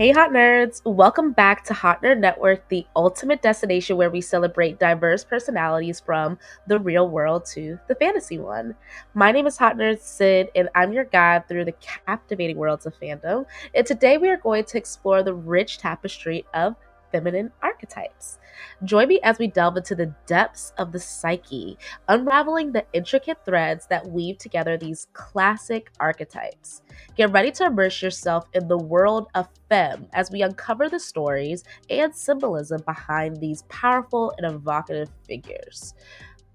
Hey, Hot Nerds! Welcome back to Hot Nerd Network, the ultimate destination where we celebrate diverse personalities from the real world to the fantasy one. My name is Nerd Syd, and I'm your guide through the captivating worlds of fandom. And today we are going to explore the rich tapestry of feminine archetypes. Join me as we delve into the depths of the psyche, unraveling the intricate threads that weave together these classic archetypes. Get ready to immerse yourself in the world of femme as we uncover the stories and symbolism behind these powerful and evocative figures.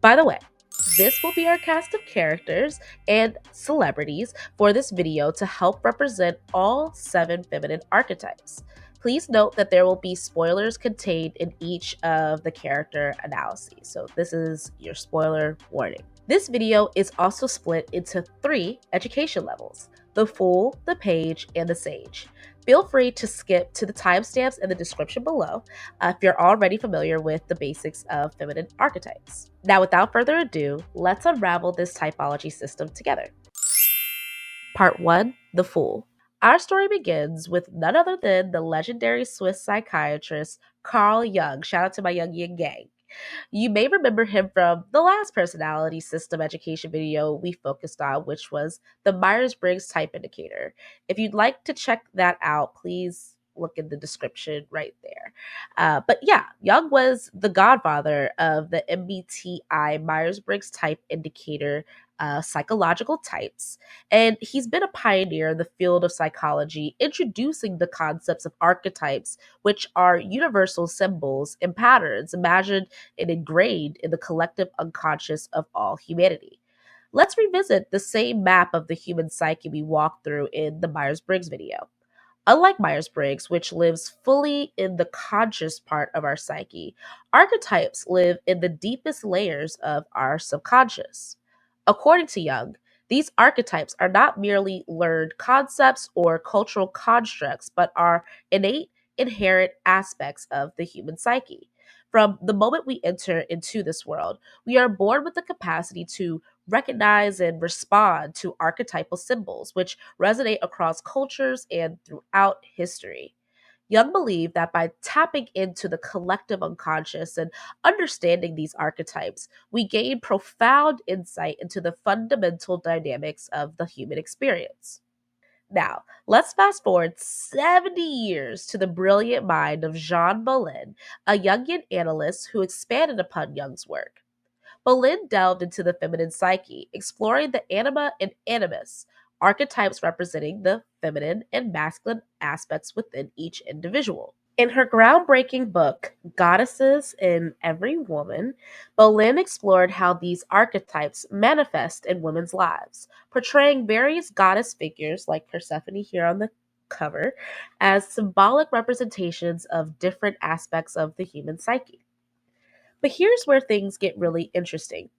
By the way, this will be our cast of characters and celebrities for this video to help represent all 7 feminine archetypes. Please note that there will be spoilers contained in each of the character analyses, so this is your spoiler warning. This video is also split into 3 education levels: the Fool, the Page, and the Sage. Feel free to skip to the timestamps in the description below if you're already familiar with the basics of feminine archetypes. Now, without further ado, let's unravel this typology system together. Part 1, The Fool. Our story begins with none other than the legendary Swiss psychiatrist Carl Jung. Shout out to my Jungian gang. You may remember him from the last personality system education video we focused on, which was the Myers-Briggs type indicator. If you'd like to check that out, please look in the description right there. But yeah, Jung was the godfather of the MBTI Myers-Briggs type indicator psychological types, and he's been a pioneer in the field of psychology, introducing the concepts of archetypes, which are universal symbols and patterns imagined and ingrained in the collective unconscious of all humanity. Let's revisit the same map of the human psyche we walked through in the Myers-Briggs video. Unlike Myers-Briggs, which lives fully in the conscious part of our psyche, archetypes live in the deepest layers of our subconscious. According to Jung, these archetypes are not merely learned concepts or cultural constructs, but are innate, inherent aspects of the human psyche. From the moment we enter into this world, we are born with the capacity to recognize and respond to archetypal symbols, which resonate across cultures and throughout history. Jung believed that by tapping into the collective unconscious and understanding these archetypes, we gain profound insight into the fundamental dynamics of the human experience. Now, let's fast forward 70 years to the brilliant mind of Jean Boleyn, a Jungian analyst who expanded upon Jung's work. Boleyn delved into the feminine psyche, exploring the anima and animus, archetypes representing the feminine and masculine aspects within each individual. In her groundbreaking book, Goddesses in Every Woman, Boleyn explored how these archetypes manifest in women's lives, portraying various goddess figures like Persephone here on the cover as symbolic representations of different aspects of the human psyche. But here's where things get really interesting.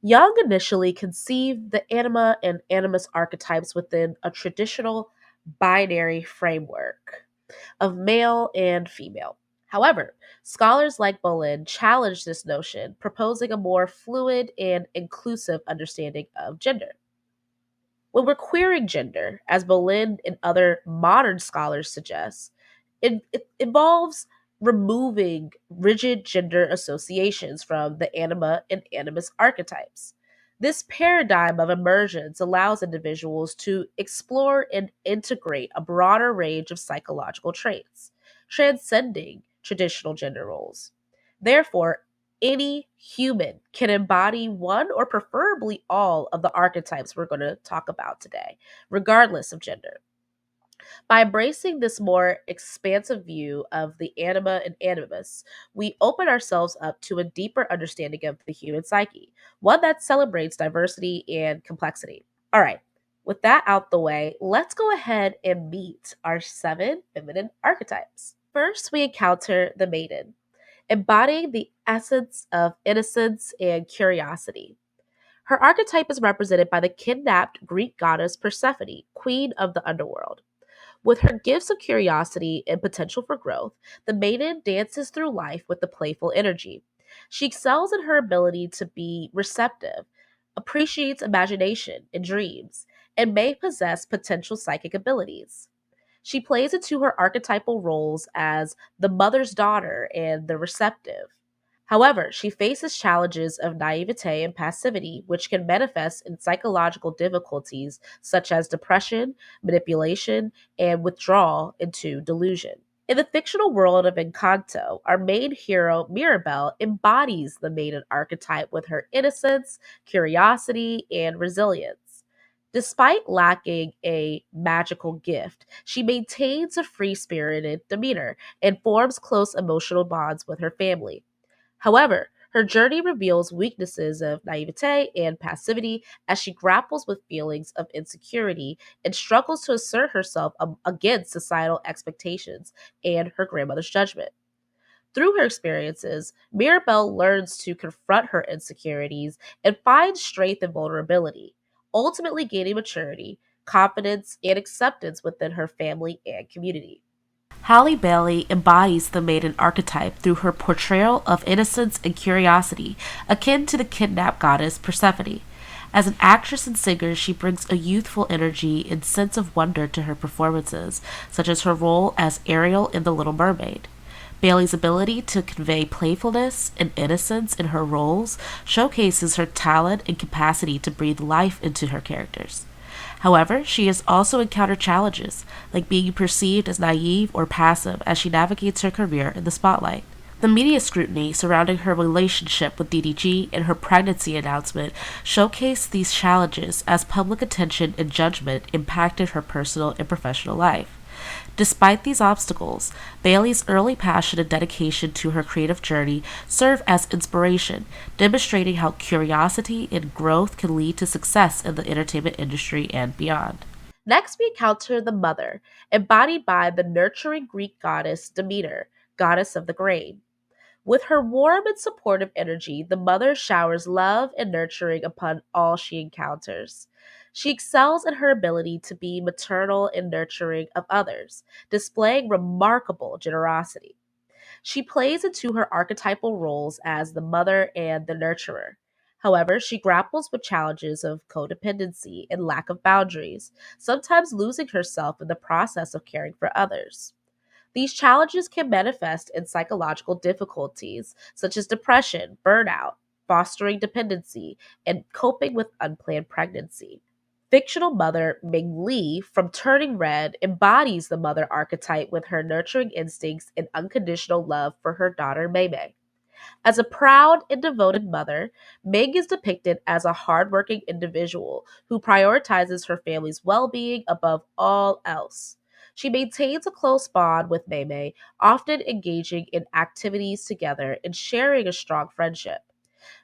Jung initially conceived the anima and animus archetypes within a traditional binary framework of male and female. However, scholars like Boleyn challenged this notion, proposing a more fluid and inclusive understanding of gender. When we're queering gender, as Boleyn and other modern scholars suggest, it involves removing rigid gender associations from the anima and animus archetypes. This paradigm of emergence allows individuals to explore and integrate a broader range of psychological traits, transcending traditional gender roles. Therefore, any human can embody one or preferably all of the archetypes we're going to talk about today, regardless of gender. By embracing this more expansive view of the anima and animus, we open ourselves up to a deeper understanding of the human psyche, one that celebrates diversity and complexity. All right, with that out the way, let's go ahead and meet our 7 feminine archetypes. First, we encounter the Maiden, embodying the essence of innocence and curiosity. Her archetype is represented by the kidnapped Greek goddess Persephone, queen of the underworld. With her gifts of curiosity and potential for growth, the maiden dances through life with a playful energy. She excels in her ability to be receptive, appreciates imagination and dreams, and may possess potential psychic abilities. She plays into her archetypal roles as the mother's daughter and the receptive. However, she faces challenges of naivete and passivity, which can manifest in psychological difficulties such as depression, manipulation, and withdrawal into delusion. In the fictional world of Encanto, our main hero, Mirabelle, embodies the maiden archetype with her innocence, curiosity, and resilience. Despite lacking a magical gift, she maintains a free spirited demeanor and forms close emotional bonds with her family. However, her journey reveals weaknesses of naivete and passivity as she grapples with feelings of insecurity and struggles to assert herself against societal expectations and her grandmother's judgment. Through her experiences, Mirabelle learns to confront her insecurities and find strength in vulnerability, ultimately gaining maturity, confidence, and acceptance within her family and community. Halle Bailey embodies the maiden archetype through her portrayal of innocence and curiosity, akin to the kidnapped goddess Persephone. As an actress and singer, she brings a youthful energy and sense of wonder to her performances, such as her role as Ariel in The Little Mermaid. Bailey's ability to convey playfulness and innocence in her roles showcases her talent and capacity to breathe life into her characters. However, she has also encountered challenges, like being perceived as naive or passive as she navigates her career in the spotlight. The media scrutiny surrounding her relationship with DDG and her pregnancy announcement showcased these challenges as public attention and judgment impacted her personal and professional life. Despite these obstacles, Bailey's early passion and dedication to her creative journey serve as inspiration, demonstrating how curiosity and growth can lead to success in the entertainment industry and beyond. Next, we encounter the mother, embodied by the nurturing Greek goddess Demeter, goddess of the grain. With her warm and supportive energy, the mother showers love and nurturing upon all she encounters. She excels in her ability to be maternal and nurturing of others, displaying remarkable generosity. She plays into her archetypal roles as the mother and the nurturer. However, she grapples with challenges of codependency and lack of boundaries, sometimes losing herself in the process of caring for others. These challenges can manifest in psychological difficulties such as depression, burnout, fostering dependency, and coping with unplanned pregnancy. Fictional mother Ming Li from Turning Red embodies the mother archetype with her nurturing instincts and unconditional love for her daughter Mei Mei. As a proud and devoted mother, Meg is depicted as a hardworking individual who prioritizes her family's well being above all else. She maintains a close bond with Mei Mei, often engaging in activities together and sharing a strong friendship.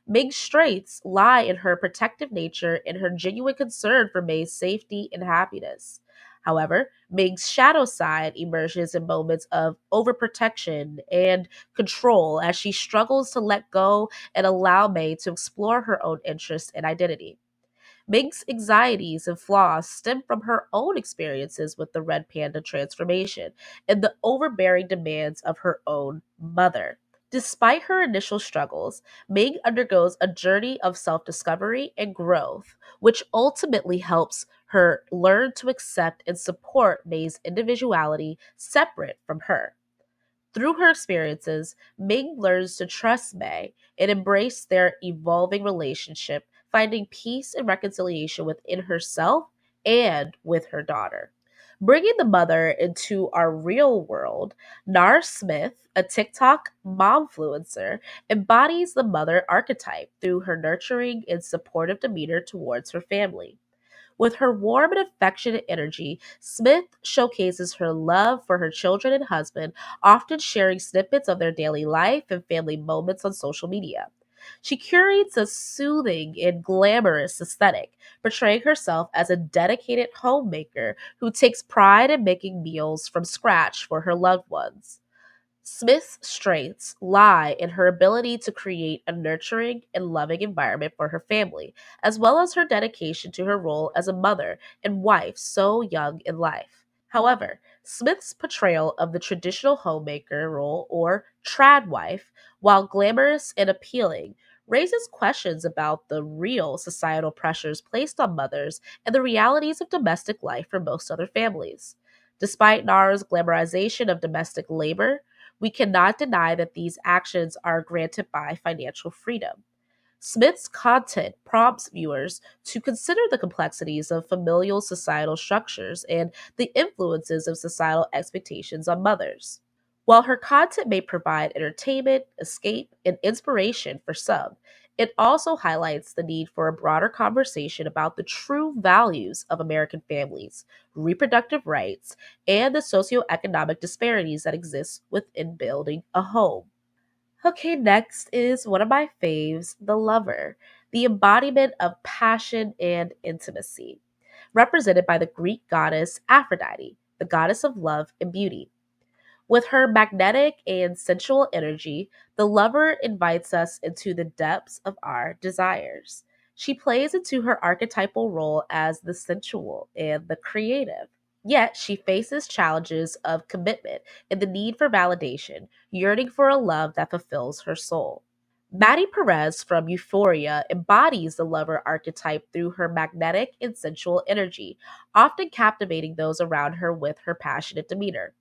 Ming's strengths lie in her protective nature and her genuine concern for May's safety and happiness. However, Ming's shadow side emerges in moments of overprotection and control as she struggles to let go and allow May to explore her own interests and identity. Ming's anxieties and flaws stem from her own experiences with the Red Panda transformation and the overbearing demands of her own mother. Despite her initial struggles, Ming undergoes a journey of self discovery and growth, which ultimately helps her learn to accept and support May's individuality separate from her. Through her experiences, Ming learns to trust May and embrace their evolving relationship, finding peace and reconciliation within herself and with her daughter. Bringing the mother into our real world, Nara Smith, a TikTok momfluencer, embodies the mother archetype through her nurturing and supportive demeanor towards her family. With her warm and affectionate energy, Smith showcases her love for her children and husband, often sharing snippets of their daily life and family moments on social media. She curates a soothing and glamorous aesthetic, portraying herself as a dedicated homemaker who takes pride in making meals from scratch for her loved ones. Smith's strengths lie in her ability to create a nurturing and loving environment for her family, as well as her dedication to her role as a mother and wife so young in life. However, Smith's portrayal of the traditional homemaker role, or trad wife, while glamorous and appealing, raises questions about the real societal pressures placed on mothers and the realities of domestic life for most other families. Despite Nara's glamorization of domestic labor, we cannot deny that these actions are granted by financial freedom. Smith's content prompts viewers to consider the complexities of familial societal structures and the influences of societal expectations on mothers. While her content may provide entertainment, escape, and inspiration for some, it also highlights the need for a broader conversation about the true values of American families, reproductive rights, and the socioeconomic disparities that exist within building a home. Okay, next is one of my faves, the lover, the embodiment of passion and intimacy, represented by the Greek goddess Aphrodite, the goddess of love and beauty. With her magnetic and sensual energy, the lover invites us into the depths of our desires. She plays into her archetypal role as the sensual and the creative. Yet she faces challenges of commitment and the need for validation, yearning for a love that fulfills her soul. Maddie Perez from Euphoria embodies the lover archetype through her magnetic and sensual energy, often captivating those around her with her passionate demeanor.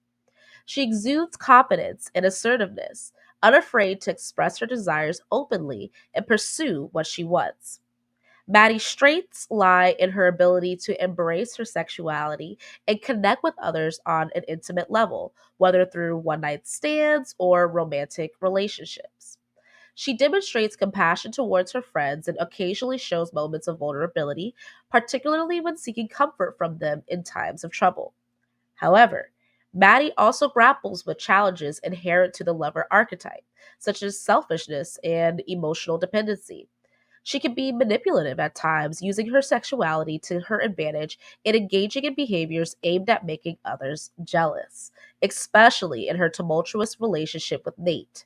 She exudes confidence and assertiveness, unafraid to express her desires openly and pursue what she wants. Maddie's strengths lie in her ability to embrace her sexuality and connect with others on an intimate level, whether through one night stands or romantic relationships. She demonstrates compassion towards her friends and occasionally shows moments of vulnerability, particularly when seeking comfort from them in times of trouble. However, Maddie also grapples with challenges inherent to the lover archetype, such as selfishness and emotional dependency. She can be manipulative at times, using her sexuality to her advantage and engaging in behaviors aimed at making others jealous, especially in her tumultuous relationship with Nate.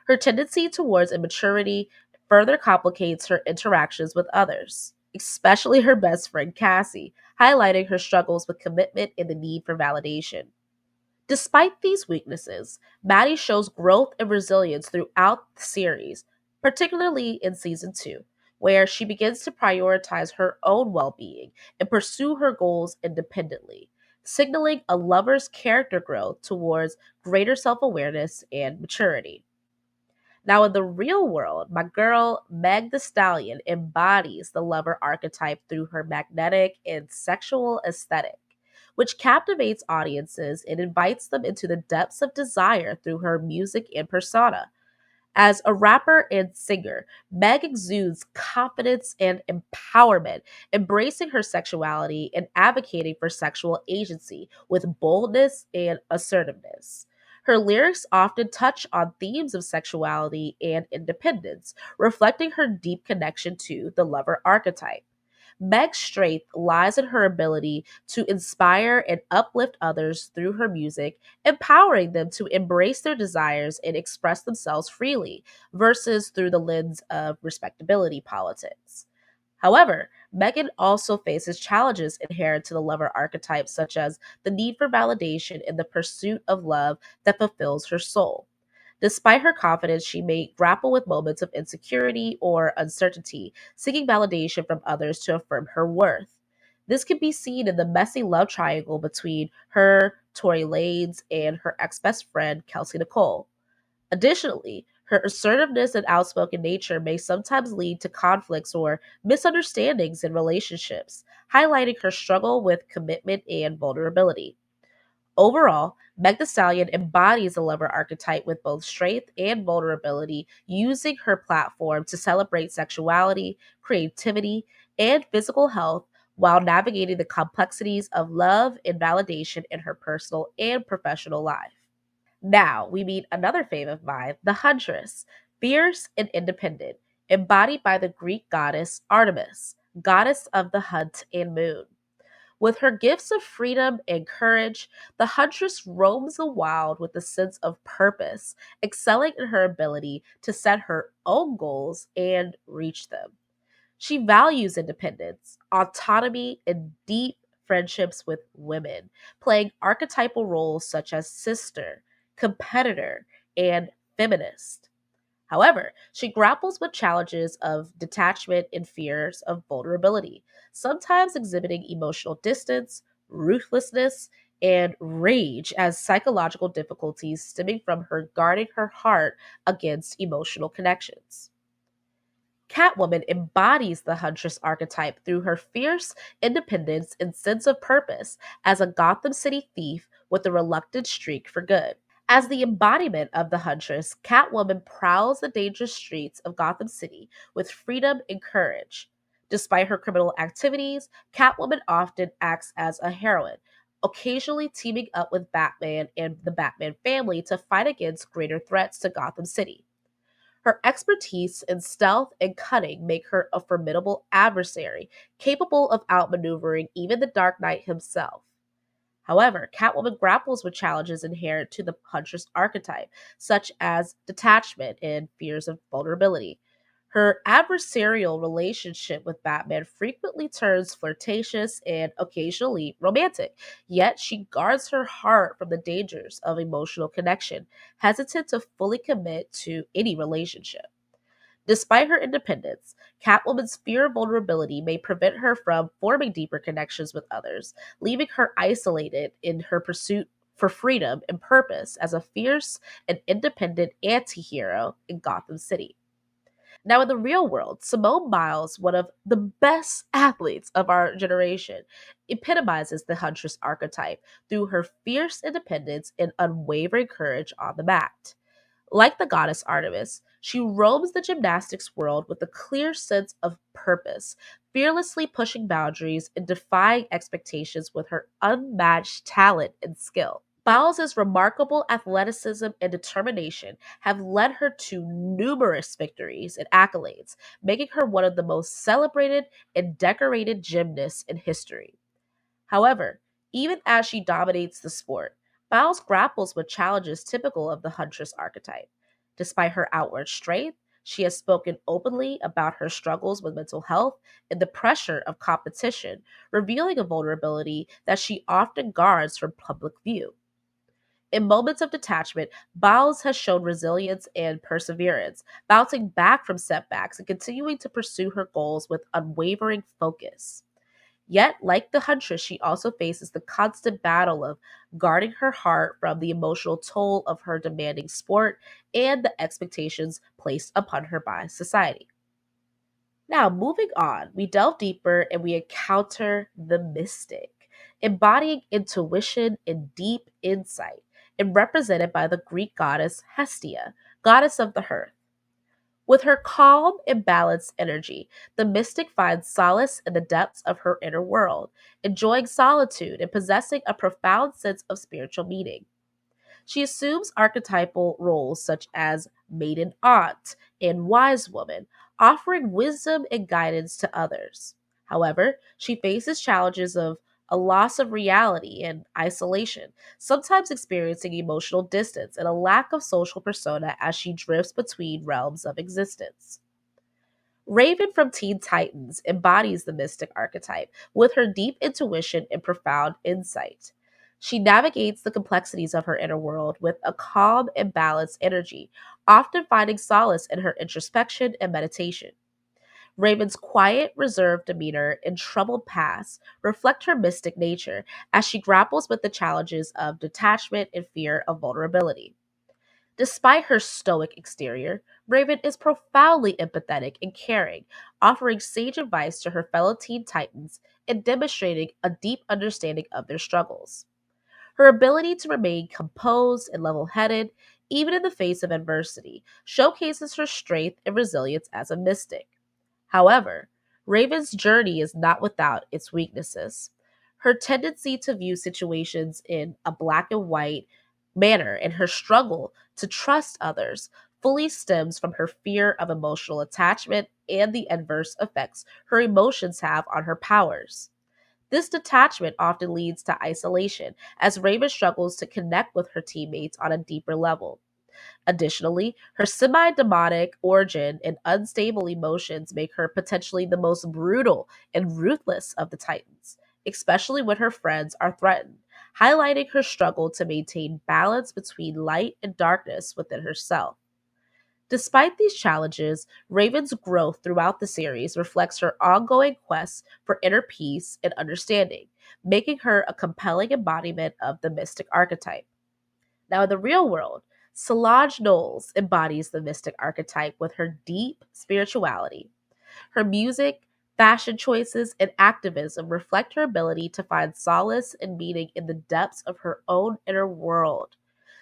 Her tendency towards immaturity further complicates her interactions with others, especially her best friend Cassie, highlighting her struggles with commitment and the need for validation. Despite these weaknesses, Maddie shows growth and resilience throughout the series, particularly in season 2, where she begins to prioritize her own well being and pursue her goals independently, signaling a lover's character growth towards greater self awareness and maturity. Now, in the real world, my girl Meg the Stallion embodies the lover archetype through her magnetic and sexual aesthetic, which captivates audiences and invites them into the depths of desire through her music and persona. As a rapper and singer, Meg exudes confidence and empowerment, embracing her sexuality and advocating for sexual agency with boldness and assertiveness. Her lyrics often touch on themes of sexuality and independence, reflecting her deep connection to the lover archetype. Meg's strength lies in her ability to inspire and uplift others through her music, empowering them to embrace their desires and express themselves freely, versus through the lens of respectability politics. However, Megan also faces challenges inherent to the lover archetype, such as the need for validation and the pursuit of love that fulfills her soul. Despite her confidence, she may grapple with moments of insecurity or uncertainty, seeking validation from others to affirm her worth. This can be seen in the messy love triangle between her, Tory Lanez, and her ex best friend, Kelsey Nicole. Additionally, her assertiveness and outspoken nature may sometimes lead to conflicts or misunderstandings in relationships, highlighting her struggle with commitment and vulnerability. Overall, Meg Thee Stallion embodies the lover archetype with both strength and vulnerability, using her platform to celebrate sexuality, creativity, and physical health while navigating the complexities of love and validation in her personal and professional life. Now, we meet another fave of mine, the Huntress, fierce and independent, embodied by the Greek goddess Artemis, goddess of the hunt and moon. With her gifts of freedom and courage, the huntress roams the wild with a sense of purpose, excelling in her ability to set her own goals and reach them. She values independence, autonomy, and deep friendships with women, playing archetypal roles such as sister, competitor, and feminist. However, she grapples with challenges of detachment and fears of vulnerability, sometimes exhibiting emotional distance, ruthlessness, and rage as psychological difficulties stemming from her guarding her heart against emotional connections. Catwoman embodies the Huntress archetype through her fierce independence and sense of purpose as a Gotham City thief with a reluctant streak for good. As the embodiment of the Huntress, Catwoman prowls the dangerous streets of Gotham City with freedom and courage. Despite her criminal activities, Catwoman often acts as a heroine, occasionally teaming up with Batman and the Batman family to fight against greater threats to Gotham City. Her expertise in stealth and cunning make her a formidable adversary, capable of outmaneuvering even the Dark Knight himself. However, Catwoman grapples with challenges inherent to the Huntress archetype, such as detachment and fears of vulnerability. Her adversarial relationship with Batman frequently turns flirtatious and occasionally romantic, yet she guards her heart from the dangers of emotional connection, hesitant to fully commit to any relationship. Despite her independence, Catwoman's fear of vulnerability may prevent her from forming deeper connections with others, leaving her isolated in her pursuit for freedom and purpose as a fierce and independent anti hero in Gotham City. Now, in the real world, Simone Biles, one of the best athletes of our generation, epitomizes the Huntress archetype through her fierce independence and unwavering courage on the mat. Like the goddess Artemis, she roams the gymnastics world with a clear sense of purpose, fearlessly pushing boundaries and defying expectations with her unmatched talent and skill. Biles' remarkable athleticism and determination have led her to numerous victories and accolades, making her one of the most celebrated and decorated gymnasts in history. However, even as she dominates the sport, Biles grapples with challenges typical of the Huntress archetype. Despite her outward strength, she has spoken openly about her struggles with mental health and the pressure of competition, revealing a vulnerability that she often guards from public view. In moments of detachment, Biles has shown resilience and perseverance, bouncing back from setbacks and continuing to pursue her goals with unwavering focus. Yet, like the Huntress, she also faces the constant battle of guarding her heart from the emotional toll of her demanding sport and the expectations placed upon her by society. Now, moving on, we delve deeper and we encounter the mystic, embodying intuition and deep insight, and represented by the Greek goddess Hestia, goddess of the hearth. With her calm and balanced energy, the mystic finds solace in the depths of her inner world, enjoying solitude and possessing a profound sense of spiritual meaning. She assumes archetypal roles such as maiden aunt and wise woman, offering wisdom and guidance to others. However, she faces challenges of a loss of reality and isolation, sometimes experiencing emotional distance and a lack of social persona as she drifts between realms of existence. Raven from Teen Titans embodies the mystic archetype with her deep intuition and profound insight. She navigates the complexities of her inner world with a calm and balanced energy, often finding solace in her introspection and meditation. Raven's quiet, reserved demeanor and troubled past reflect her mystic nature as she grapples with the challenges of detachment and fear of vulnerability. Despite her stoic exterior, Raven is profoundly empathetic and caring, offering sage advice to her fellow Teen Titans and demonstrating a deep understanding of their struggles. Her ability to remain composed and level headed, even in the face of adversity, showcases her strength and resilience as a mystic. However, Raven's journey is not without its weaknesses. Her tendency to view situations in a black and white manner and her struggle to trust others fully stems from her fear of emotional attachment and the adverse effects her emotions have on her powers. This detachment often leads to isolation as Raven struggles to connect with her teammates on a deeper level. Additionally, her semi demonic origin and unstable emotions make her potentially the most brutal and ruthless of the Titans, especially when her friends are threatened, highlighting her struggle to maintain balance between light and darkness within herself. Despite these challenges, Raven's growth throughout the series reflects her ongoing quest for inner peace and understanding, making her a compelling embodiment of the mystic archetype. Now, in the real world, Solange Knowles embodies the mystic archetype with her deep spirituality. Her music, fashion choices, and activism reflect her ability to find solace and meaning in the depths of her own inner world.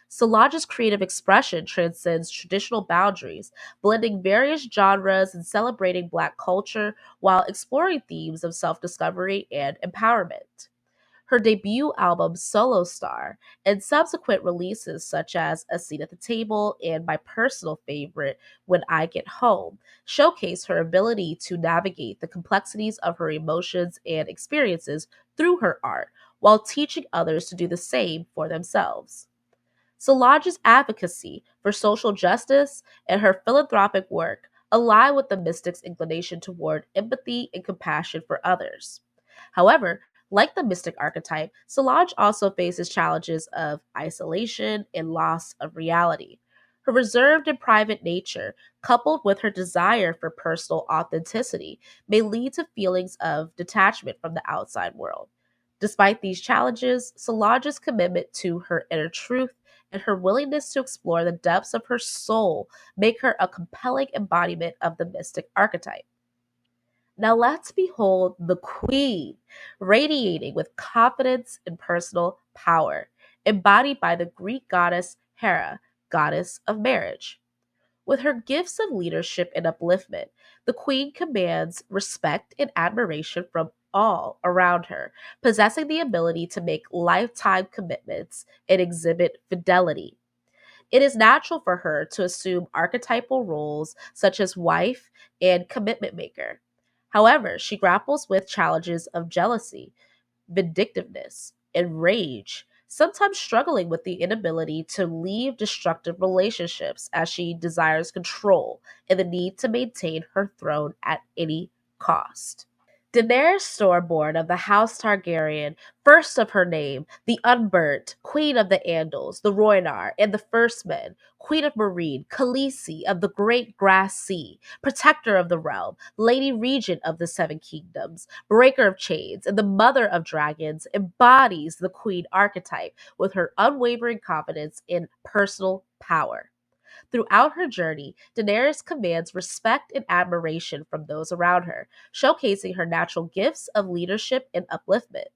Solange's creative expression transcends traditional boundaries, blending various genres and celebrating Black culture while exploring themes of self discovery and empowerment. Her debut album, Solo Star, and subsequent releases such as A Seat at the Table and my personal favorite, When I Get Home, showcase her ability to navigate the complexities of her emotions and experiences through her art, while teaching others to do the same for themselves. Solange's advocacy for social justice and her philanthropic work align with the mystic's inclination toward empathy and compassion for others. However, like the mystic archetype, Solange also faces challenges of isolation and loss of reality. Her reserved and private nature, coupled with her desire for personal authenticity, may lead to feelings of detachment from the outside world. Despite these challenges, Solange's commitment to her inner truth and her willingness to explore the depths of her soul make her a compelling embodiment of the mystic archetype. Now let's behold the queen, radiating with confidence and personal power, embodied by the Greek goddess Hera, goddess of marriage. With her gifts of leadership and upliftment, the queen commands respect and admiration from all around her, possessing the ability to make lifetime commitments and exhibit fidelity. It is natural for her to assume archetypal roles such as wife and commitment maker. However, she grapples with challenges of jealousy, vindictiveness, and rage, sometimes struggling with the inability to leave destructive relationships as she desires control and the need to maintain her throne at any cost. Daenerys Stormborn of the House Targaryen, first of her name, the Unburnt, Queen of the Andals, the Rhoynar, and the First Men, Queen of Meereen, Khaleesi of the Great Grass Sea, Protector of the Realm, Lady Regent of the Seven Kingdoms, Breaker of Chains, and the Mother of Dragons, embodies the Queen archetype with her unwavering confidence in personal power. Throughout her journey, Daenerys commands respect and admiration from those around her, showcasing her natural gifts of leadership and upliftment.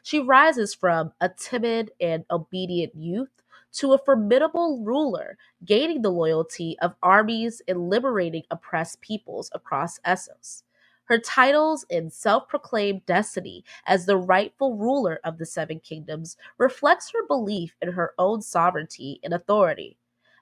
She rises from a timid and obedient youth to a formidable ruler, gaining the loyalty of armies and liberating oppressed peoples across Essos. Her titles and self-proclaimed destiny as the rightful ruler of the Seven Kingdoms reflects her belief in her own sovereignty and authority.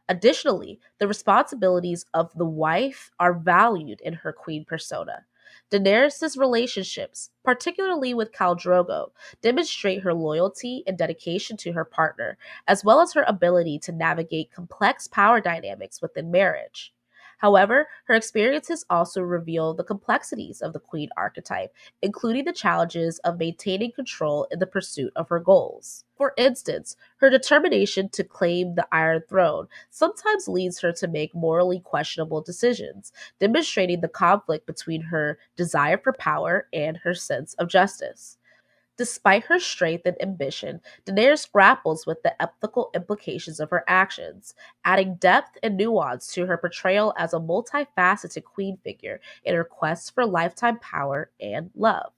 Additionally, the responsibilities of the wife are valued in her queen persona. Daenerys' relationships, particularly with Khal Drogo, demonstrate her loyalty and dedication to her partner, as well as her ability to navigate complex power dynamics within marriage. However, her experiences also reveal the complexities of the queen archetype, including the challenges of maintaining control in the pursuit of her goals. For instance, her determination to claim the Iron Throne sometimes leads her to make morally questionable decisions, demonstrating the conflict between her desire for power and her sense of justice. Despite her strength and ambition, Daenerys grapples with the ethical implications of her actions, adding depth and nuance to her portrayal as a multifaceted queen figure in her quest for lifetime power and love.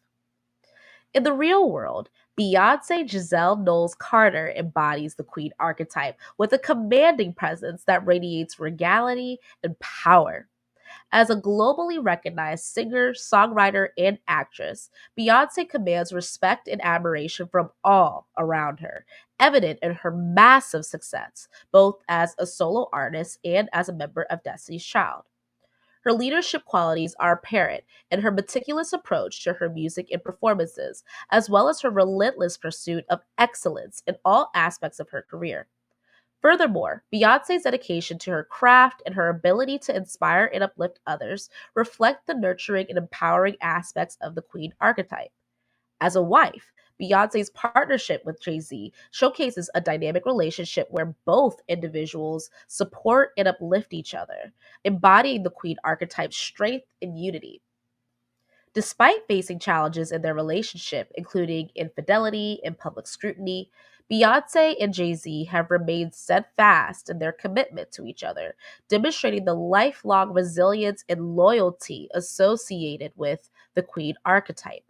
In the real world, Beyonce Giselle Knowles Carter embodies the queen archetype with a commanding presence that radiates regality and power. As a globally recognized singer, songwriter, and actress, Beyonce commands respect and admiration from all around her, evident in her massive success, both as a solo artist and as a member of Destiny's Child. Her leadership qualities are apparent in her meticulous approach to her music and performances, as well as her relentless pursuit of excellence in all aspects of her career. Furthermore, Beyonce's dedication to her craft and her ability to inspire and uplift others reflect the nurturing and empowering aspects of the queen archetype. As a wife, Beyonce's partnership with Jay-Z showcases a dynamic relationship where both individuals support and uplift each other, embodying the queen archetype's strength and unity. Despite facing challenges in their relationship, including infidelity and public scrutiny, Beyonce and Jay Z have remained steadfast in their commitment to each other, demonstrating the lifelong resilience and loyalty associated with the Queen archetype.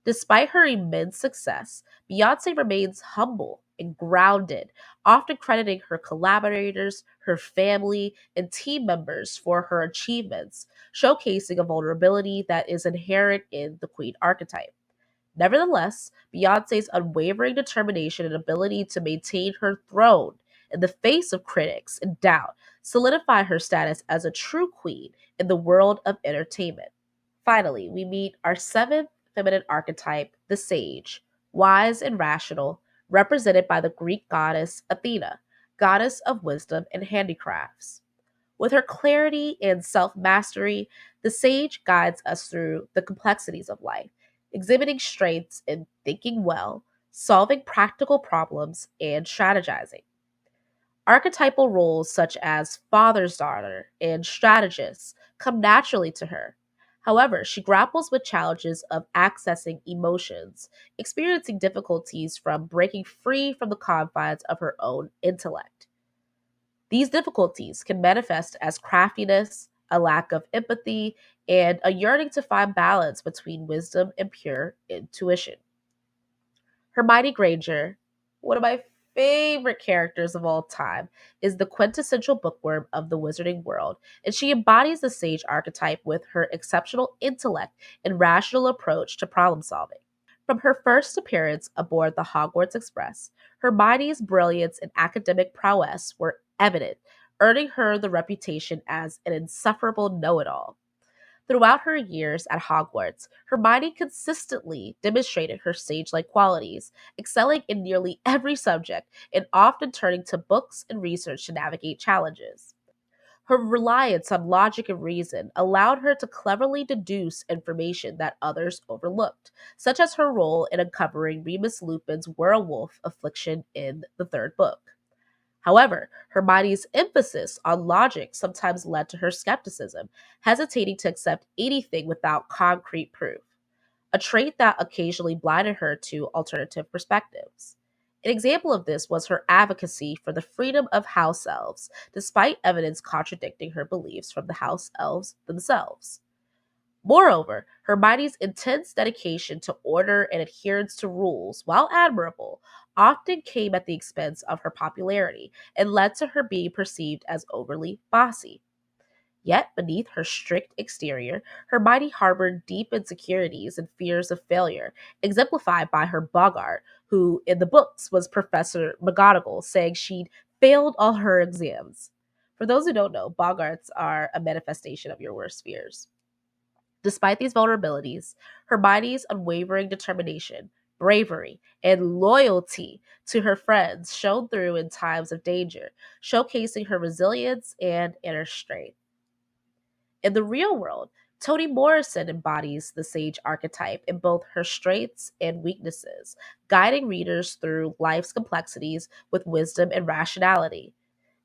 Despite her immense success, Beyonce remains humble and grounded, often crediting her collaborators, her family, and team members for her achievements, showcasing a vulnerability that is inherent in the Queen archetype. Nevertheless, Beyonce's unwavering determination and ability to maintain her throne in the face of critics and doubt solidify her status as a true queen in the world of entertainment. Finally, we meet our seventh feminine archetype, the sage, wise and rational, represented by the Greek goddess Athena, goddess of wisdom and handicrafts. With her clarity and self mastery, the sage guides us through the complexities of life, exhibiting strengths in thinking well, solving practical problems, and strategizing. Archetypal roles such as father's daughter and strategist come naturally to her. However, she grapples with challenges of accessing emotions, experiencing difficulties from breaking free from the confines of her own intellect. These difficulties can manifest as craftiness, a lack of empathy, and a yearning to find balance between wisdom and pure intuition. Hermione Granger, one of my favorite characters of all time, is the quintessential bookworm of the wizarding world, and she embodies the sage archetype with her exceptional intellect and rational approach to problem solving. From her first appearance aboard the Hogwarts Express, Hermione's brilliance and academic prowess were evident, earning her the reputation as an insufferable know it all. Throughout her years at Hogwarts, Hermione consistently demonstrated her sage like qualities, excelling in nearly every subject and often turning to books and research to navigate challenges. Her reliance on logic and reason allowed her to cleverly deduce information that others overlooked, such as her role in uncovering Remus Lupin's werewolf affliction in the third book. However, Hermione's emphasis on logic sometimes led to her skepticism, hesitating to accept anything without concrete proof, a trait that occasionally blinded her to alternative perspectives. An example of this was her advocacy for the freedom of house elves, despite evidence contradicting her beliefs from the house elves themselves. Moreover, Hermione's intense dedication to order and adherence to rules, while admirable, often came at the expense of her popularity and led to her being perceived as overly bossy. Yet, beneath her strict exterior, Hermione harbored deep insecurities and fears of failure, exemplified by her boggart, who in the books was Professor McGonagall, saying she'd failed all her exams. For those who don't know, boggarts are a manifestation of your worst fears. Despite these vulnerabilities, Hermione's unwavering determination, bravery, and loyalty to her friends shone through in times of danger, showcasing her resilience and inner strength. In the real world, Toni Morrison embodies the sage archetype in both her strengths and weaknesses, guiding readers through life's complexities with wisdom and rationality.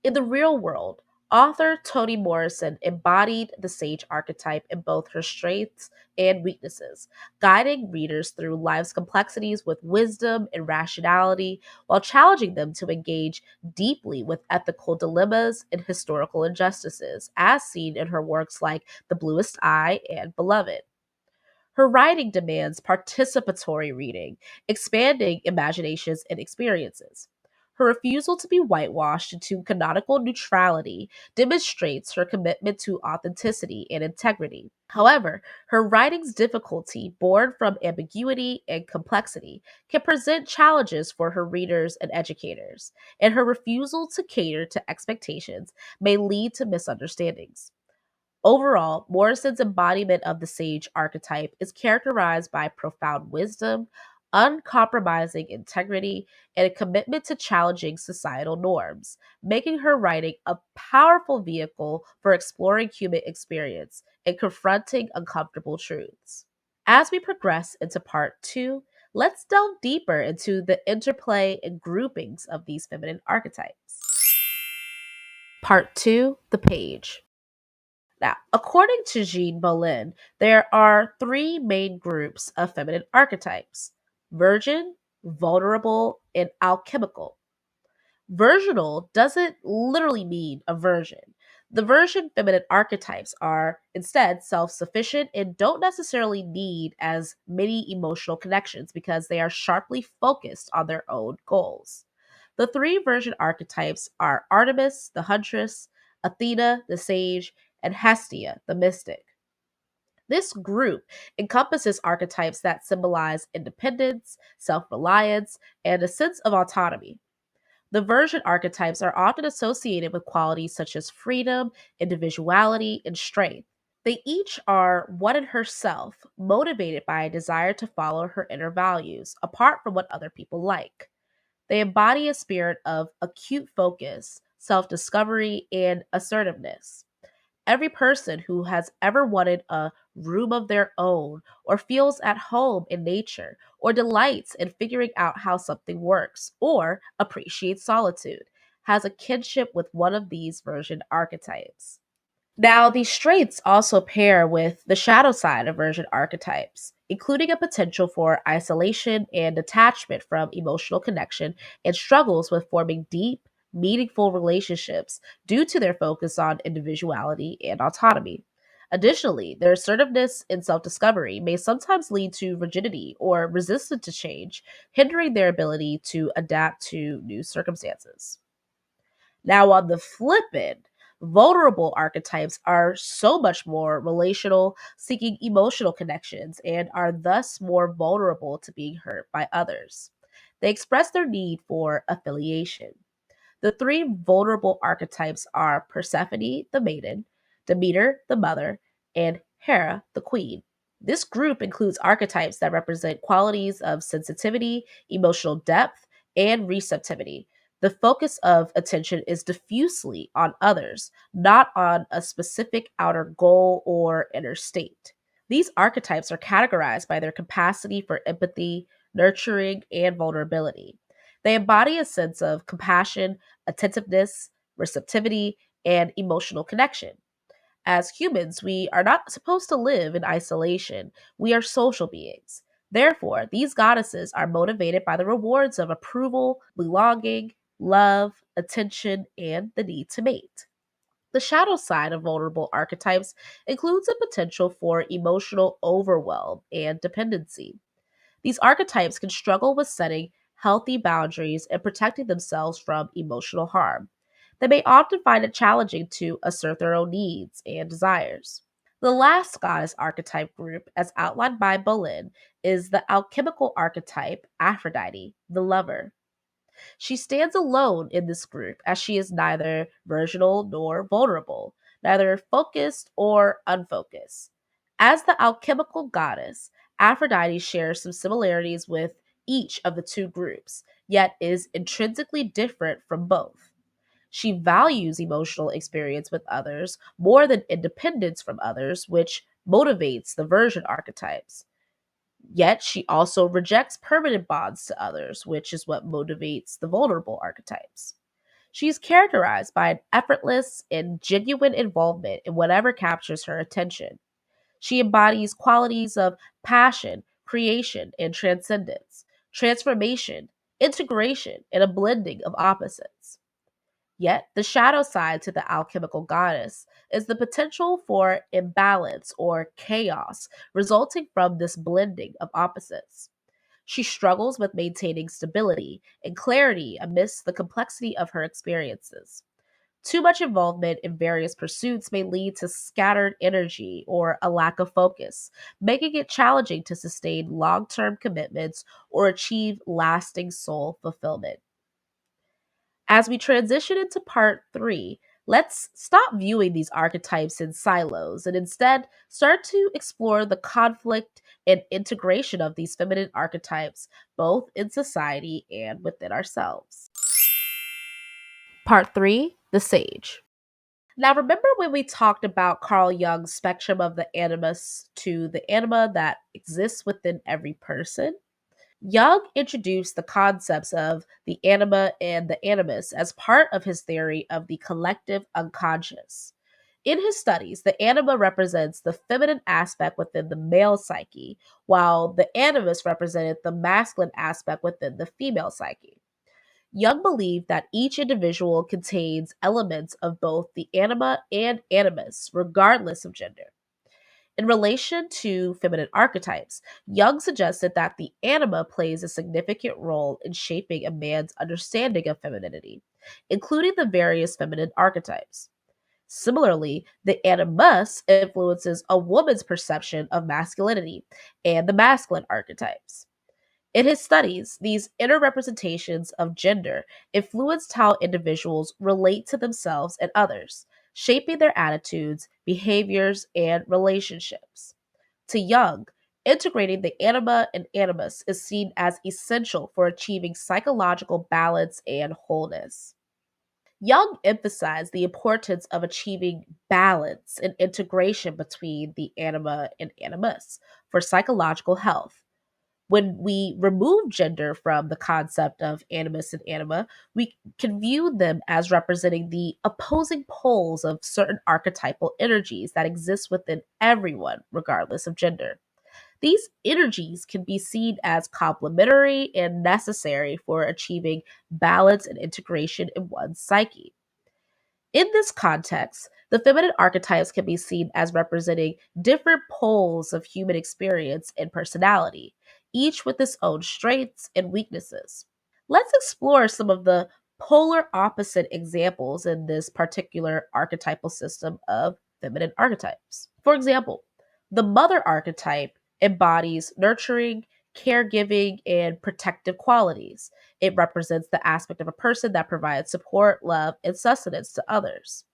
In the real world, author Toni Morrison embodied the sage archetype in both her strengths and weaknesses, guiding readers through life's complexities with wisdom and rationality while challenging them to engage deeply with ethical dilemmas and historical injustices, as seen in her works like The Bluest Eye and Beloved. Her writing demands participatory reading, expanding imaginations and experiences. Her refusal to be whitewashed into canonical neutrality demonstrates her commitment to authenticity and integrity. However, her writing's difficulty, born from ambiguity and complexity, can present challenges for her readers and educators, and her refusal to cater to expectations may lead to misunderstandings. Overall, Morrison's embodiment of the sage archetype is characterized by profound wisdom, uncompromising integrity, and a commitment to challenging societal norms, making her writing a powerful vehicle for exploring human experience and confronting uncomfortable truths. As we progress into part two, let's delve deeper into the interplay and groupings of these feminine archetypes. Part two, the page. Now, according to Jean Bolin, there are three main groups of feminine archetypes: virgin, vulnerable, and alchemical. Virginal doesn't literally mean a virgin. The virgin feminine archetypes are instead self sufficient and don't necessarily need as many emotional connections because they are sharply focused on their own goals. The three virgin archetypes are Artemis, the huntress, Athena, the sage, and Hestia, the mystic. This group encompasses archetypes that symbolize independence, self reliance, and a sense of autonomy. The version archetypes are often associated with qualities such as freedom, individuality, and strength. They each are one in herself, motivated by a desire to follow her inner values, apart from what other people like. They embody a spirit of acute focus, self discovery, and assertiveness. Every person who has ever wanted a room of their own, or feels at home in nature, or delights in figuring out how something works, or appreciates solitude, has a kinship with one of these version archetypes. Now, these traits also pair with the shadow side of version archetypes, including a potential for isolation and detachment from emotional connection and struggles with forming deep, meaningful relationships due to their focus on individuality and autonomy. Additionally, their assertiveness and self discovery may sometimes lead to rigidity or resistance to change, hindering their ability to adapt to new circumstances. Now, on the flip end, vulnerable archetypes are so much more relational, seeking emotional connections, and are thus more vulnerable to being hurt by others. They express their need for affiliation. The three vulnerable archetypes are Persephone, the maiden, Demeter, the mother, and Hera, the queen. This group includes archetypes that represent qualities of sensitivity, emotional depth, and receptivity. The focus of attention is diffusely on others, not on a specific outer goal or inner state. These archetypes are categorized by their capacity for empathy, nurturing, and vulnerability. They embody a sense of compassion, attentiveness, receptivity, and emotional connection. As humans, we are not supposed to live in isolation. We are social beings. Therefore, these goddesses are motivated by the rewards of approval, belonging, love, attention, and the need to mate. The shadow side of vulnerable archetypes includes a potential for emotional overwhelm and dependency. These archetypes can struggle with setting healthy boundaries and protecting themselves from emotional harm. They may often find it challenging to assert their own needs and desires. The last goddess archetype group, as outlined by Bolin, is the alchemical archetype Aphrodite, the lover. She stands alone in this group as she is neither virginal nor vulnerable, neither focused or unfocused. As the alchemical goddess, Aphrodite shares some similarities with each of the two groups, yet is intrinsically different from both. She values emotional experience with others more than independence from others, which motivates the version archetypes. Yet she also rejects permanent bonds to others, which is what motivates the vulnerable archetypes. She is characterized by an effortless and genuine involvement in whatever captures her attention. She embodies qualities of passion, creation, and transcendence, transformation, integration, and a blending of opposites. Yet, the shadow side to the alchemical goddess is the potential for imbalance or chaos resulting from this blending of opposites. She struggles with maintaining stability and clarity amidst the complexity of her experiences. Too much involvement in various pursuits may lead to scattered energy or a lack of focus, making it challenging to sustain long term commitments or achieve lasting soul fulfillment. As we transition into part three, let's stop viewing these archetypes in silos and instead start to explore the conflict and integration of these feminine archetypes, both in society and within ourselves. Part three: The Sage. Now, remember when we talked about Carl Jung's spectrum of the animus to the anima that exists within every person? Jung introduced the concepts of the anima and the animus as part of his theory of the collective unconscious. In his studies, the anima represents the feminine aspect within the male psyche, while the animus represented the masculine aspect within the female psyche. Jung believed that each individual contains elements of both the anima and animus, regardless of gender. In relation to feminine archetypes, Jung suggested that the anima plays a significant role in shaping a man's understanding of femininity, including the various feminine archetypes. Similarly, the animus influences a woman's perception of masculinity and the masculine archetypes. In his studies, these inner representations of gender influenced how individuals relate to themselves and others, shaping their attitudes, behaviors, and relationships. To Jung, integrating the anima and animus is seen as essential for achieving psychological balance and wholeness. Jung emphasized the importance of achieving balance and integration between the anima and animus for psychological health. When we remove gender from the concept of animus and anima, we can view them as representing the opposing poles of certain archetypal energies that exist within everyone, regardless of gender. These energies can be seen as complementary and necessary for achieving balance and integration in one's psyche. In this context, the feminine archetypes can be seen as representing different poles of human experience and personality, each with its own strengths and weaknesses. Let's explore some of the polar opposite examples in this particular archetypal system of feminine archetypes. For example, the mother archetype embodies nurturing, caregiving, and protective qualities. It represents the aspect of a person that provides support, love, and sustenance to others.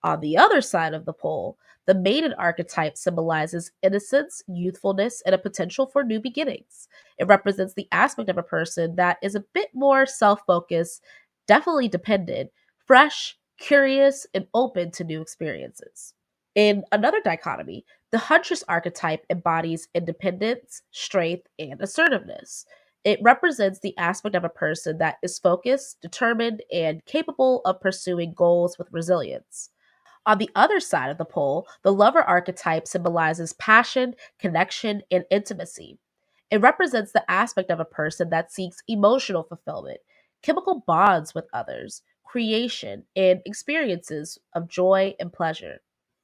On the other side of the pole, the maiden archetype symbolizes innocence, youthfulness, and a potential for new beginnings. It represents the aspect of a person that is a bit more self focused, definitely dependent, fresh, curious, and open to new experiences. In another dichotomy, the Huntress archetype embodies independence, strength, and assertiveness. It represents the aspect of a person that is focused, determined, and capable of pursuing goals with resilience. On the other side of the pole, the lover archetype symbolizes passion, connection, and intimacy. It represents the aspect of a person that seeks emotional fulfillment, chemical bonds with others, creation, and experiences of joy and pleasure.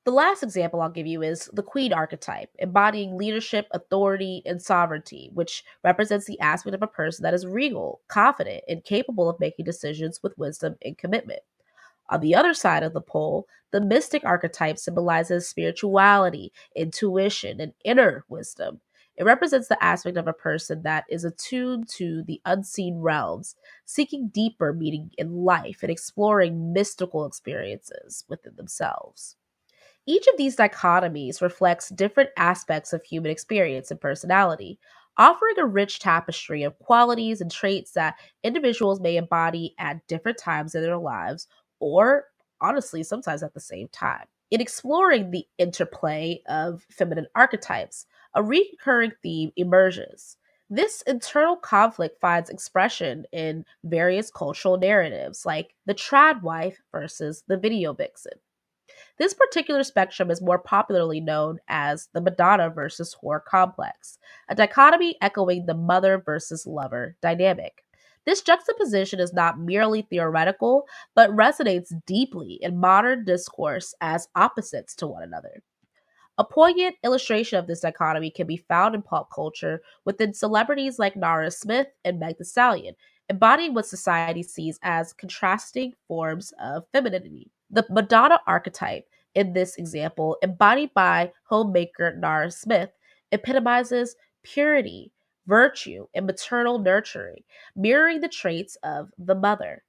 The last example I'll give you is the queen archetype, embodying leadership, authority, and sovereignty, which represents the aspect of a person that is regal, confident, and capable of making decisions with wisdom and commitment. On the other side of the pole, the mystic archetype symbolizes spirituality, intuition, and inner wisdom. It represents the aspect of a person that is attuned to the unseen realms, seeking deeper meaning in life and exploring mystical experiences within themselves. Each of these dichotomies reflects different aspects of human experience and personality, offering a rich tapestry of qualities and traits that individuals may embody at different times in their lives, or honestly, sometimes at the same time. In exploring the interplay of feminine archetypes, a recurring theme emerges. This internal conflict finds expression in various cultural narratives, like the trad wife versus the video vixen. This particular spectrum is more popularly known as the Madonna versus whore complex, a dichotomy echoing the mother versus lover dynamic. This juxtaposition is not merely theoretical, but resonates deeply in modern discourse as opposites to one another. A poignant illustration of this dichotomy can be found in pop culture within celebrities like Nara Smith and Meg Thee Stallion, embodying what society sees as contrasting forms of femininity. The Madonna archetype, in this example, embodied by homemaker Nara Smith, epitomizes purity, virtue, and maternal nurturing, mirroring the traits of the mother.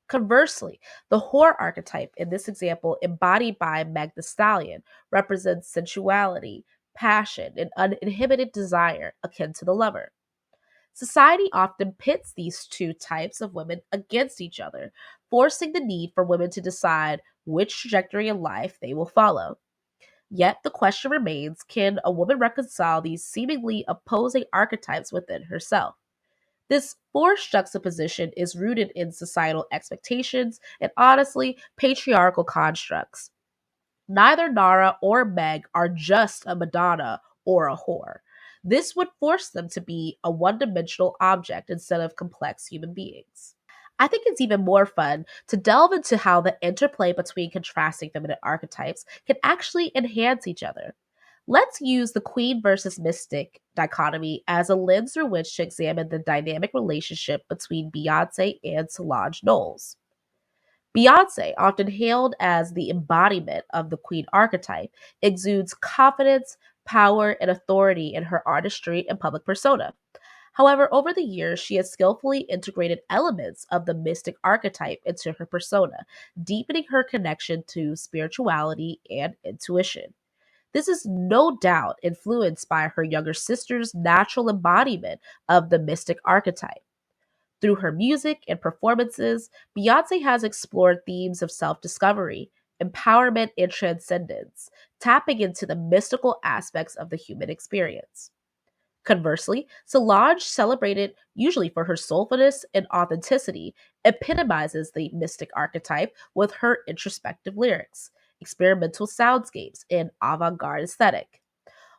Conversely, the whore archetype in this example, embodied by Meg Thee Stallion, represents sensuality, passion, and uninhibited desire akin to the lover. Society often pits these two types of women against each other, forcing the need for women to decide which trajectory in life they will follow. Yet the question remains, can a woman reconcile these seemingly opposing archetypes within herself? This forced juxtaposition is rooted in societal expectations and honestly patriarchal constructs. Neither Nara or Meg are just a Madonna or a whore. This would force them to be a one dimensional object instead of complex human beings. I think it's even more fun to delve into how the interplay between contrasting feminine archetypes can actually enhance each other. Let's use the queen versus mystic dichotomy as a lens through which to examine the dynamic relationship between Beyonce and Solange Knowles. Beyonce, often hailed as the embodiment of the queen archetype, exudes confidence, power, and authority in her artistry and public persona. However, over the years, she has skillfully integrated elements of the mystic archetype into her persona, deepening her connection to spirituality and intuition. This is no doubt influenced by her younger sister's natural embodiment of the mystic archetype. Through her music and performances, Beyonce has explored themes of self discovery, empowerment, and transcendence, tapping into the mystical aspects of the human experience. Conversely, Solange, celebrated usually for her soulfulness and authenticity, epitomizes the mystic archetype with her introspective lyrics, experimental soundscapes, and avant garde aesthetic.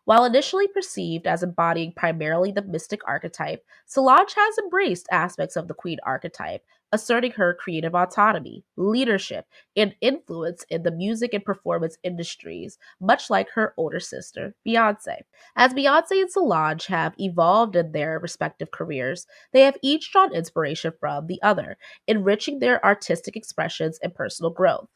While initially perceived as embodying primarily the mystic archetype, Solange has embraced aspects of the queen archetype, asserting her creative autonomy, leadership, and influence in the music and performance industries, much like her older sister, Beyonce. As Beyonce and Solange have evolved in their respective careers, they have each drawn inspiration from the other, enriching their artistic expressions and personal growth.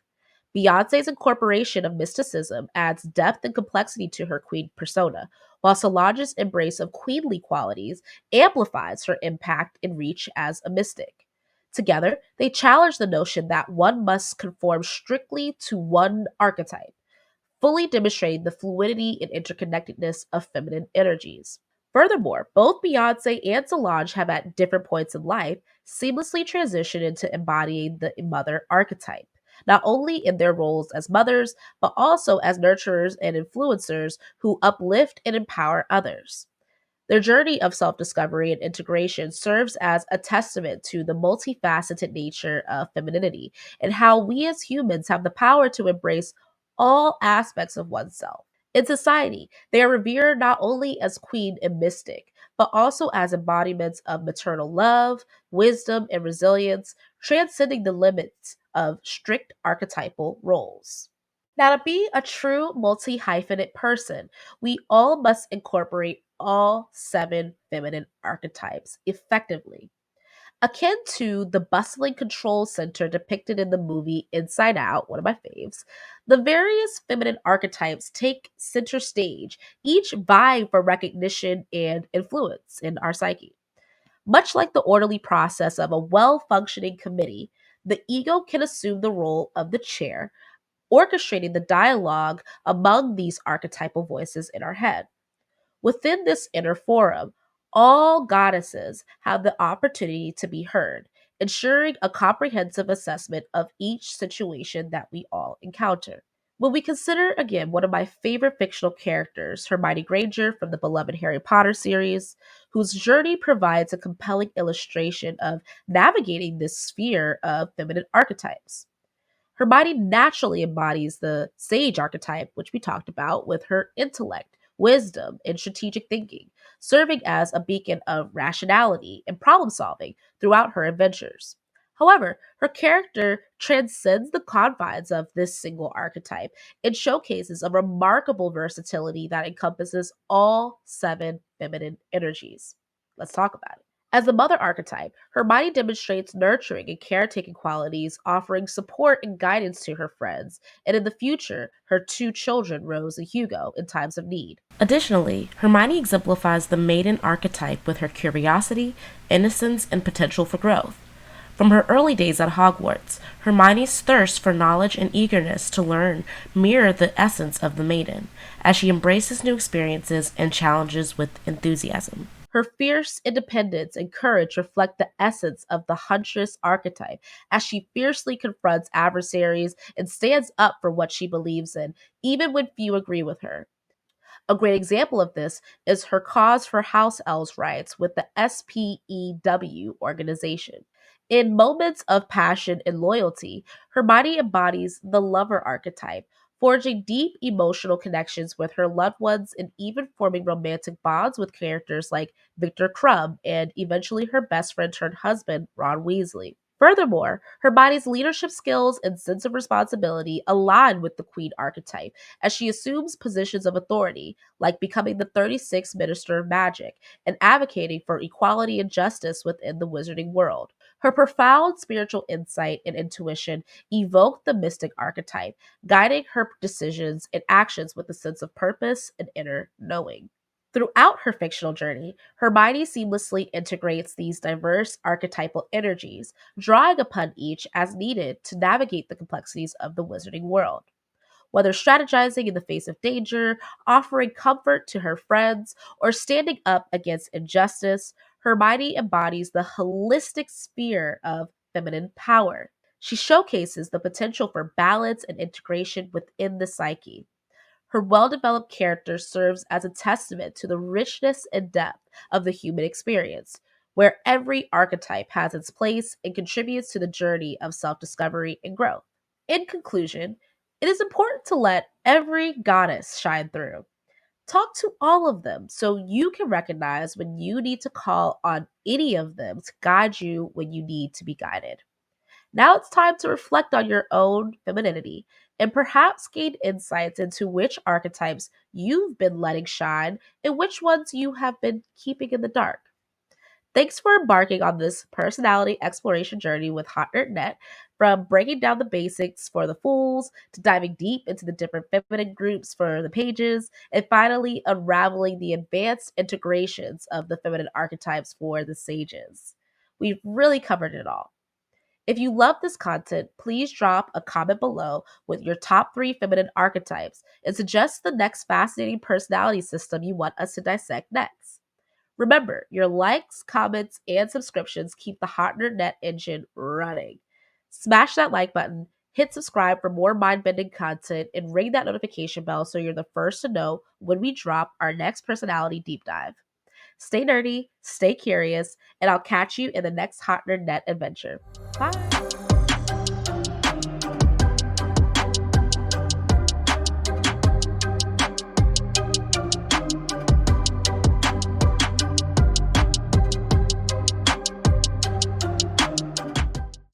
Beyonce's incorporation of mysticism adds depth and complexity to her queen persona, while Solange's embrace of queenly qualities amplifies her impact and reach as a mystic. Together, they challenge the notion that one must conform strictly to one archetype, fully demonstrating the fluidity and interconnectedness of feminine energies. Furthermore, both Beyonce and Solange have at different points in life seamlessly transitioned into embodying the mother archetype, not only in their roles as mothers, but also as nurturers and influencers who uplift and empower others. Their journey of self discovery and integration serves as a testament to the multifaceted nature of femininity and how we as humans have the power to embrace all aspects of oneself. In society, they are revered not only as queen and mystic, but also as embodiments of maternal love, wisdom, and resilience, transcending the limits of strict archetypal roles. Now, to be a true multi hyphenate person, we all must incorporate all seven feminine archetypes effectively. Akin to the bustling control center depicted in the movie Inside Out, one of my faves, the various feminine archetypes take center stage, each vying for recognition and influence in our psyche. Much like the orderly process of a well functioning committee, the ego can assume the role of the chair, orchestrating the dialogue among these archetypal voices in our head. Within this inner forum, all goddesses have the opportunity to be heard, ensuring a comprehensive assessment of each situation that we all encounter. When we consider again one of my favorite fictional characters, Hermione Granger from the beloved Harry Potter series, whose journey provides a compelling illustration of navigating this sphere of feminine archetypes. Hermione naturally embodies the sage archetype, which we talked about, with her intellect, wisdom, and strategic thinking, serving as a beacon of rationality and problem solving throughout her adventures. However, her character transcends the confines of this single archetype and showcases a remarkable versatility that encompasses all seven feminine energies. Let's talk about it. As the mother archetype, Hermione demonstrates nurturing and caretaking qualities, offering support and guidance to her friends, and in the future, her two children, Rose and Hugo, in times of need. Additionally, Hermione exemplifies the maiden archetype with her curiosity, innocence, and potential for growth. From her early days at Hogwarts, Hermione's thirst for knowledge and eagerness to learn mirror the essence of the maiden, as she embraces new experiences and challenges with enthusiasm. Her fierce independence and courage reflect the essence of the Huntress archetype, as she fiercely confronts adversaries and stands up for what she believes in, even when few agree with her. A great example of this is her cause for house elves' rights with the SPEW organization. In moments of passion and loyalty, Hermione embodies the lover archetype, forging deep emotional connections with her loved ones and even forming romantic bonds with characters like Victor Crumb and eventually her best friend turned husband, Ron Weasley. Furthermore, Hermione's leadership skills and sense of responsibility align with the Queen archetype as she assumes positions of authority, like becoming the 36th Minister of Magic and advocating for equality and justice within the wizarding world. Her profound spiritual insight and intuition evoke the mystic archetype, guiding her decisions and actions with a sense of purpose and inner knowing. Throughout her fictional journey, Hermione seamlessly integrates these diverse archetypal energies, drawing upon each as needed to navigate the complexities of the wizarding world. Whether strategizing in the face of danger, offering comfort to her friends, or standing up against injustice, Hermione embodies the holistic sphere of feminine power. She showcases the potential for balance and integration within the psyche. Her well developed character serves as a testament to the richness and depth of the human experience, where every archetype has its place and contributes to the journey of self discovery and growth. In conclusion, it is important to let every goddess shine through. Talk to all of them so you can recognize when you need to call on any of them to guide you when you need to be guided. Now it's time to reflect on your own femininity and perhaps gain insights into which archetypes you've been letting shine and which ones you have been keeping in the dark. Thanks for embarking on this personality exploration journey with Hot Nerd Net, from breaking down the basics for the fools to diving deep into the different feminine groups for the pages, and finally unraveling the advanced integrations of the feminine archetypes for the sages. We've really covered it all. If you love this content, please drop a comment below with your top 3 feminine archetypes and suggest the next fascinating personality system you want us to dissect next. Remember, your likes, comments, and subscriptions keep the Hot Nerd Net engine running. Smash that like button, hit subscribe for more mind-bending content, and ring that notification bell so you're the first to know when we drop our next personality deep dive. Stay nerdy, stay curious, and I'll catch you in the next Hot Nerd Net adventure. Bye!